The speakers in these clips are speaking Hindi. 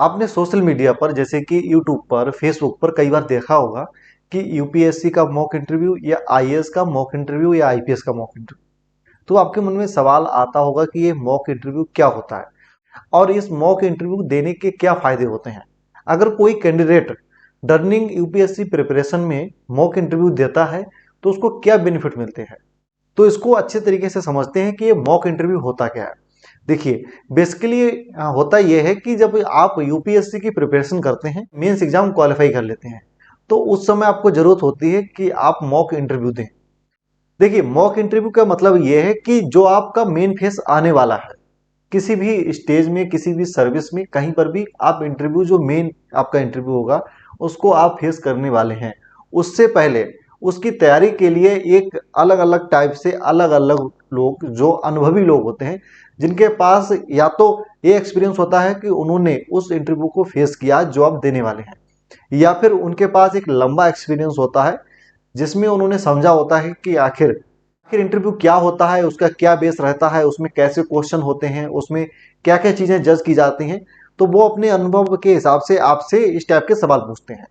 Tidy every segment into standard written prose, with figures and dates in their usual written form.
आपने सोशल मीडिया पर जैसे कि यूट्यूब पर, फेसबुक पर कई बार देखा होगा कि यूपीएससी का मॉक इंटरव्यू या आईएएस का मॉक इंटरव्यू या आईपीएस का मॉक इंटरव्यू। तो आपके मन में सवाल आता होगा कि ये मॉक इंटरव्यू क्या होता है और इस मॉक इंटरव्यू देने के क्या फायदे होते हैं। अगर कोई कैंडिडेट डर्निंग यूपीएससी प्रिपरेशन में मॉक इंटरव्यू देता है तो उसको क्या बेनिफिट मिलते हैं। तो इसको अच्छे तरीके से समझते हैं कि ये मॉक इंटरव्यू होता क्या है। देखिए, बेसिकली होता यह है कि जब आप यूपीएससी की प्रिपरेशन करते हैं, मेंस एग्जाम क्वालिफाई कर लेते हैं, तो उस समय आपको जरूरत होती है कि आप मॉक इंटरव्यू दें। देखिए, मॉक इंटरव्यू का मतलब यह है कि जो आपका मेन फेस आने वाला है, किसी भी स्टेज में, किसी भी सर्विस में, कहीं पर भी आप इंटरव्यू, जो मेन आपका इंटरव्यू होगा उसको आप फेस करने वाले हैं, उससे पहले उसकी तैयारी के लिए एक अलग अलग टाइप से अलग अलग लोग, जो अनुभवी लोग होते हैं, जिनके पास या तो ये एक्सपीरियंस होता है कि उन्होंने उस इंटरव्यू को फेस किया जो आप देने वाले हैं, या फिर उनके पास एक लंबा एक्सपीरियंस होता है जिसमें उन्होंने समझा होता है कि आखिर आखिर इंटरव्यू क्या होता है, उसका क्या बेस रहता है, उसमें कैसे क्वेश्चन होते हैं, उसमें क्या क्या चीजें जज की जाती हैं। तो वो अपने अनुभव के हिसाब से आपसे इस टाइप के सवाल पूछते हैं।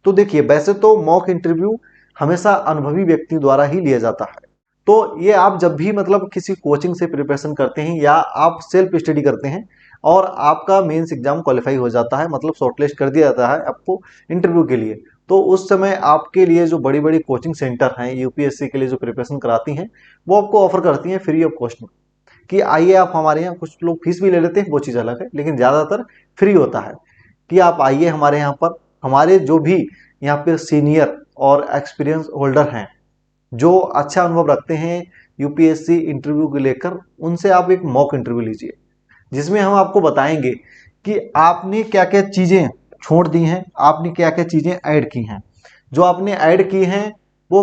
तो देखिए, वैसे तो मॉक इंटरव्यू हमेशा अनुभवी व्यक्ति द्वारा ही लिया जाता है। तो ये आप जब भी मतलब किसी कोचिंग से प्रिपरेशन करते हैं या आप सेल्फ स्टडी करते हैं और आपका मेंस एग्जाम क्वालिफाई हो जाता है, मतलब शॉर्टलिस्ट कर दिया जाता है आपको इंटरव्यू के लिए, तो उस समय आपके लिए जो बड़ी बड़ी कोचिंग सेंटर हैं यूपीएससी के लिए जो प्रिपरेशन कराती हैं, वो आपको ऑफर करती हैं फ्री ऑफ कॉस्ट में कि आइए आप हमारे यहाँ। कुछ लोग फीस भी ले लेते हैं, वो चीज़ अलग है, लेकिन ज़्यादातर फ्री होता है कि आप आइए हमारे यहाँ पर। हमारे जो भी यहाँ पे सीनियर और एक्सपीरियंस होल्डर हैं, जो अच्छा अनुभव रखते हैं यूपीएससी इंटरव्यू को लेकर, उनसे आप एक मॉक इंटरव्यू लीजिए, जिसमें हम आपको बताएंगे कि आपने क्या क्या चीज़ें छोड़ दी हैं, आपने क्या क्या चीज़ें ऐड की हैं, जो आपने ऐड की हैं वो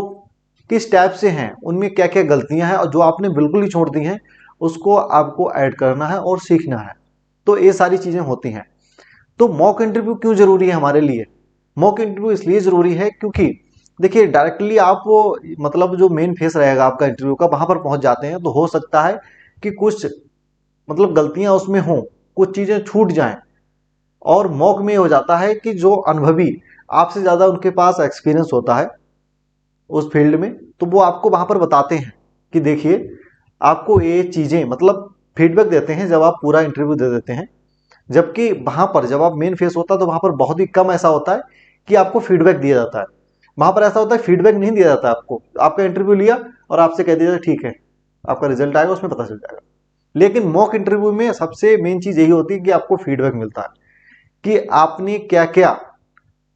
किस टाइप से हैं, उनमें क्या क्या गलतियां हैं, और जो आपने बिल्कुल ही छोड़ दी हैं उसको आपको ऐड करना है और सीखना है। तो ये सारी चीज़ें होती हैं। तो मॉक इंटरव्यू क्यों जरूरी है हमारे लिए? मॉक इंटरव्यू इसलिए जरूरी है क्योंकि देखिए, डायरेक्टली आप वो मतलब जो मेन फेस रहेगा आपका इंटरव्यू का, वहां पर पहुंच जाते हैं तो हो सकता है कि कुछ मतलब गलतियां उसमें हों, कुछ चीजें छूट जाएं। और मॉक में हो जाता है कि जो अनुभवी, आपसे ज्यादा उनके पास एक्सपीरियंस होता है उस फील्ड में, तो वो आपको वहां पर बताते हैं कि देखिए, आपको ये चीजें मतलब फीडबैक देते हैं जब आप पूरा इंटरव्यू दे देते हैं। जबकि वहां पर जब आप मेन फेस होता है तो वहां पर बहुत ही कम ऐसा होता है कि आपको फीडबैक दिया जाता है। वहां पर ऐसा होता है फीडबैक नहीं दिया जाता आपको, आपका इंटरव्यू लिया और आपसे कह दिया जाता ठीक है, आपका रिजल्ट आएगा उसमें पता चल जाएगा। लेकिन मॉक इंटरव्यू में सबसे मेन चीज यही होती है कि आपको फीडबैक मिलता है कि आपने क्या क्या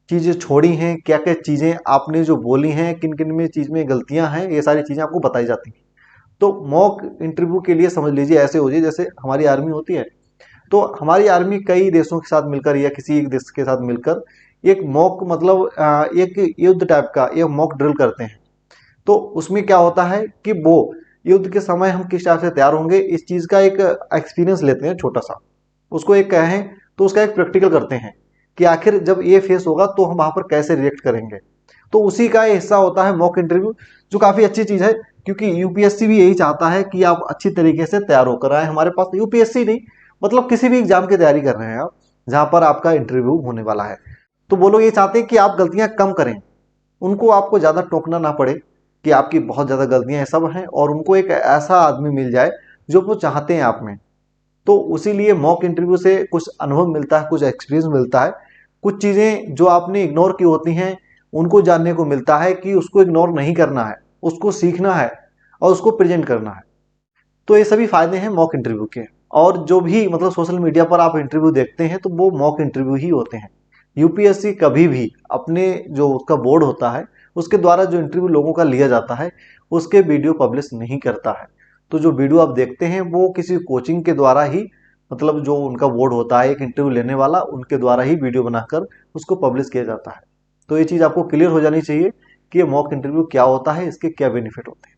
चीजें छोड़ी हैं, क्या क्या चीजें आपने जो बोली हैं, किन किन में चीज में गलतियां हैं, ये सारी चीजें आपको बताई जाती हैं। तो मॉक इंटरव्यू के लिए समझ लीजिए ऐसे हो जाए जैसे हमारी आर्मी होती है। तो हमारी आर्मी कई देशों के साथ मिलकर या किसी एक देश के साथ मिलकर एक मॉक मतलब एक युद्ध टाइप का एक मॉक ड्रिल करते हैं। तो उसमें क्या होता है कि वो युद्ध के समय हम किस टाइप से तैयार होंगे, इस चीज का एक एक्सपीरियंस लेते हैं छोटा सा, उसको एक कहें तो उसका एक प्रैक्टिकल करते हैं कि आखिर जब ये फेस होगा तो हम वहां पर कैसे रिएक्ट करेंगे। तो उसी का हिस्सा होता है मॉक इंटरव्यू, जो काफी अच्छी चीज है, क्योंकि यूपीएससी भी यही चाहता है कि आप अच्छी तरीके से तैयार होकर आए हमारे पास। यूपीएससी नहीं, मतलब किसी भी एग्जाम की तैयारी कर रहे हैं आप जहां पर आपका इंटरव्यू होने वाला है, तो वो लोग ये चाहते हैं कि आप गलतियां कम करें, उनको आपको ज्यादा टोकना ना पड़े कि आपकी बहुत ज्यादा गलतियां ये सब हैं, और उनको एक ऐसा आदमी मिल जाए जो वो चाहते हैं आप में। तो उसीलिए मॉक इंटरव्यू से कुछ अनुभव मिलता है, कुछ एक्सपीरियंस मिलता है, कुछ चीजें जो आपने इग्नोर की होती हैं उनको जानने को मिलता है कि उसको इग्नोर नहीं करना है, उसको सीखना है और उसको प्रेजेंट करना है। तो ये सभी फायदे हैं मॉक इंटरव्यू के। और जो भी मतलब सोशल मीडिया पर आप इंटरव्यू देखते हैं तो वो मॉक इंटरव्यू ही होते हैं। यूपीएससी कभी भी अपने जो उसका बोर्ड होता है उसके द्वारा जो इंटरव्यू लोगों का लिया जाता है उसके वीडियो पब्लिश नहीं करता है। तो जो वीडियो आप देखते हैं वो किसी कोचिंग के द्वारा ही, मतलब जो उनका बोर्ड होता है एक इंटरव्यू लेने वाला, उनके द्वारा ही वीडियो बनाकर उसको पब्लिश किया जाता है। तो ये चीज़ आपको क्लियर हो जानी चाहिए कि ये मॉक इंटरव्यू क्या होता है, इसके क्या बेनिफिट होते हैं।